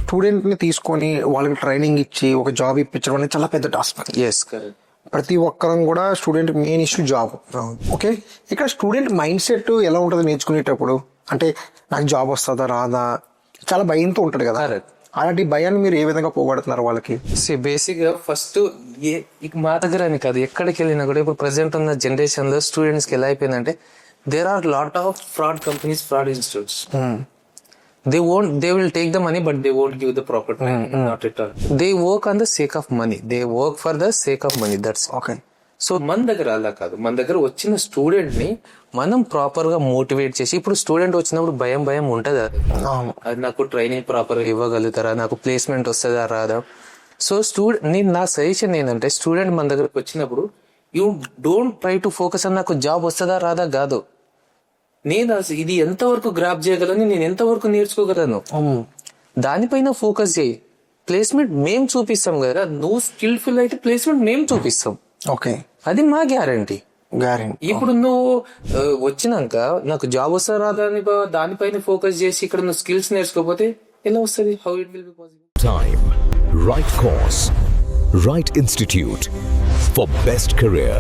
స్టూడెంట్ని తీసుకొని వాళ్ళకి ట్రైనింగ్ ఇచ్చి ఒక జాబ్ ఇప్పించడం అనేది చాలా పెద్ద టాస్క్. Yes correct. ప్రతి ఒక్కరం కూడా student main issue job. Okay, ఇక్కడ స్టూడెంట్ మైండ్ సెట్ ఎలా ఉంటుంది నేర్చుకునేటప్పుడు? అంటే నాకు జాబ్ వస్తుందా రాదా, చాలా భయంతో ఉంటాడు కదా. అలాంటి భయాన్ని మీరు ఏ విధంగా పోగొడుతున్నారు వాళ్ళకి? బేసిక్ గా ఫస్ట్ మా దగ్గర అని కాదు, ఎక్కడికి వెళ్ళినా కూడా ఇప్పుడు ప్రెసెంట్ ఉన్న జనరేషన్ లో స్టూడెంట్స్ కి ఎలా అయిపోయిందంటే there are lot of fraud companies, fraud institutes. They will take the money, but they won't give the proper training. Not at all. They work on the sake of money. They work for the sake of money. That's okay. So మన దగ్గర అలా కాదు. మన దగ్గర వచ్చిన student ని మనం proper గా మోటివేట్ చేసి, ఇప్పుడు స్టూడెంట్ వచ్చినప్పుడు భయం ఉంటది, అది నాకు ట్రైనింగ్ ప్రాపర్ గా ఇవ్వగలుగుతారా, నాకు ప్లేస్మెంట్ వస్తుందా రాదా. సో నేను నా సజెషన్ ఏంటంటే, స్టూడెంట్ మన దగ్గరకు వచ్చినప్పుడు you don't try to focus అని నాకు జాబ్ వస్తుందా రాదా కాదు, నేను ఇది ఎంతవరకు గ్రాప్ చేయగలను, నేను ఎంతవరకు నేర్చుకోగలను, దానిపైన ఫోకస్ చేయి. ప్లేస్మెంట్ మేం చూపిస్తాం కదా, నువ్వు స్కిల్ఫుల్ అయితే ప్లేస్మెంట్ మేం చూపిస్తాం. ఓకే, అది మా గ్యారంటీ. ఇప్పుడు నువ్వు వచ్చినాక నాకు జాబ్ వస్తా రాదా అని దానిపైన ఫోకస్ చేసి ఇక్కడ నువ్వు స్కిల్స్ నేర్చుకోకపోతే ఎలా వస్తుంది? How it will be possible? Time, right course, right institute for best career.